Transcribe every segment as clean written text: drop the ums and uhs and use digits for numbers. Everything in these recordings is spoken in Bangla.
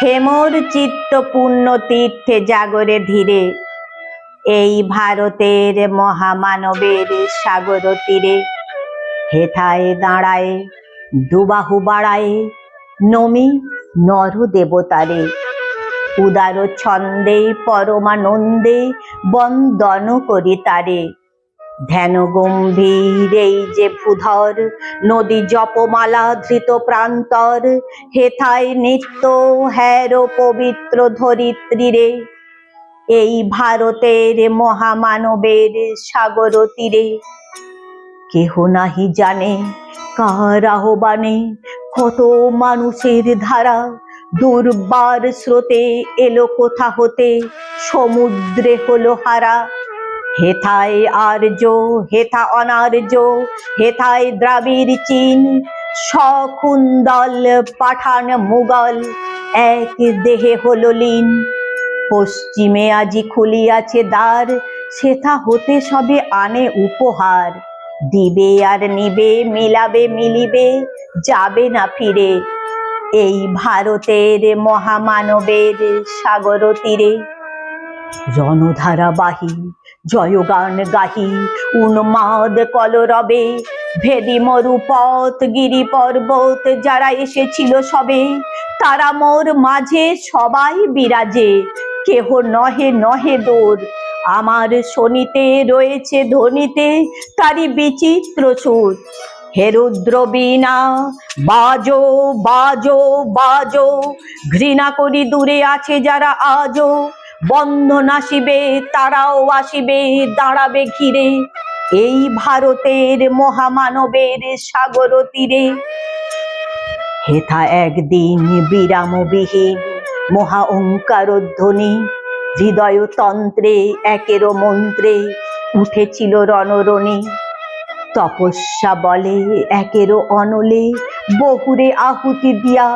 হেমর চিত্ত পূর্ণ তীর্থে জাগরে ধীরে, এই ভারতের মহামানবের সাগর তীরে। হেথায় দাঁড়ায় দুবাহু বাড়ায়, নমি নর দেবতারে। উদার ছন্দে পরমানন্দে বন্দন করি তারে। ধ্যান গম্ভীর এই যে ভূধর, নদী জপমালা ধৃত প্রান্তর। হেথায় নিত্য হ্যার পবিত্র ধরিত্রীরে, এই ভারতের মহামানবের সাগর তীরে। কেহ নাহি জানে কার আহ্বানে, কত মানুষের ধারা দুর্বার স্রোতে এলো কোথা হতে, সমুদ্রে হলো হারা। হেথায় আর্য, হেথা অনার্য, হেথায় দ্রাবিড় চীন, শকুন্দল পাঠান মুঘল, এক দেহে হলো লীন। পশ্চিমে আজি খুলিয়াছে দ্বার, সেথা হতে সবে আনে উপহার। দিবে আর নিবে, মিলাবে মিলিবে, যাবে না ফিরে, এই ভারতের মহামানবের সাগর তীরে। রণধারাবাহী জয়গান গাহি, উন্মাদ কলরবে, ভেদি মরুপথ গিরি পর্বত, যারা এসেছিল সবে, তারা মোর মাঝে সবাই বিরাজে। কেহ নহে নহে দূর, আমার শনিতে রয়েছে ধ্বনিতে তারি বিচিত্র সুর। হে রুদ্র বীণা বাজো বাজো বাজো, ঘৃণা করি দূরে আছে যারা আজো। বন্ধন আসিবে তারাও আসিবে, দাঁড়াবে ঘিরে, এই ভারতের মহামানবের সাগর তীরে। হেথা একদিন বিরামবিহীন মহা ওঙ্কার ধ্বনি, হৃদয় তন্ত্রে একেরো মন্ত্রে উঠেছিল রণরণী। তপস্যা বলে একেরো অনলে, বহুরে আহুতি দিয়া,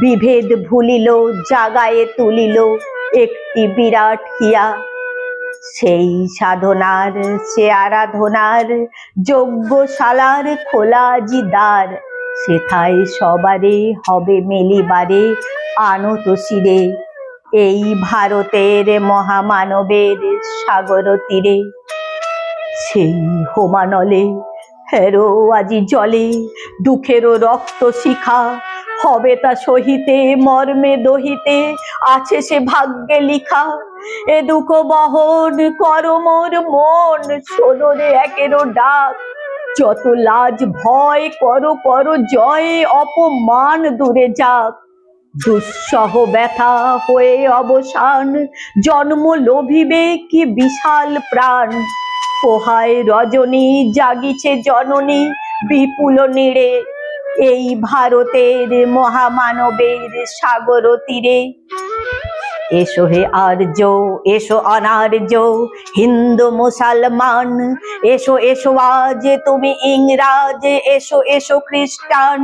বিভেদ ভুলিল জাগায়ে তুলিল একটি বিরাট হিয়া। সেই সাধনার সে আরাধনার যজ্ঞশালার খোলা আজি দ্বার, সেথায় সবারে হবে মেলিবারে আনত শিরে, এই ভারতের মহামানবের সাগর তীরে। সেই হোমানলে হেরো আজি জলে, দুঃখেরও রক্ত শিখা, হবে তা সহিতে মর্মে দহিতে, আছে সে ভাগ্যে লিখা। এ দুঃখ বহন কর মোর মন, শোনো রে একেরও ডাক। যত লাজ ভয় করো করো জয়, অপমান দূরে যাক। দুঃসহ ব্যথা হয়ে অবসান, জন্ম লোভিবে কি বিশাল প্রাণ। পোহায় রজনী জাগিছে জননী বিপুল নীড়ে, এই ভারতের মহামানবের সাগর তীরে। এসো হে আর্য, এসো অনার্য, হিন্দু মুসলমান, এসো এসো আজ তুমি ইংরাজ, এসো এসো খ্রিস্টান,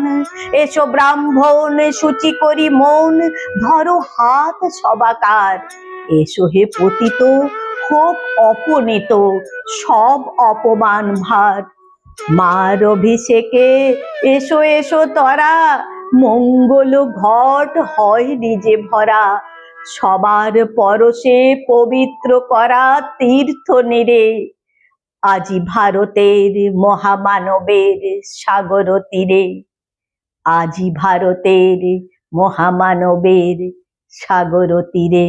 এসো ব্রাহ্মণ সূচি করি মন, ধরো হাত সবাকার। এসো হে পতিত, হোক অপনীত সব অপমান ভার। মার অভিষেকে এসো এসো তরা, মঙ্গল ঘট হয় নিজে ভরা। সবার পরশে পবিত্র করা তীর্থ নীড়ে, আজি ভারতের মহামানবের সাগর তীরে। আজি ভারতের মহামানবের সাগর তীরে।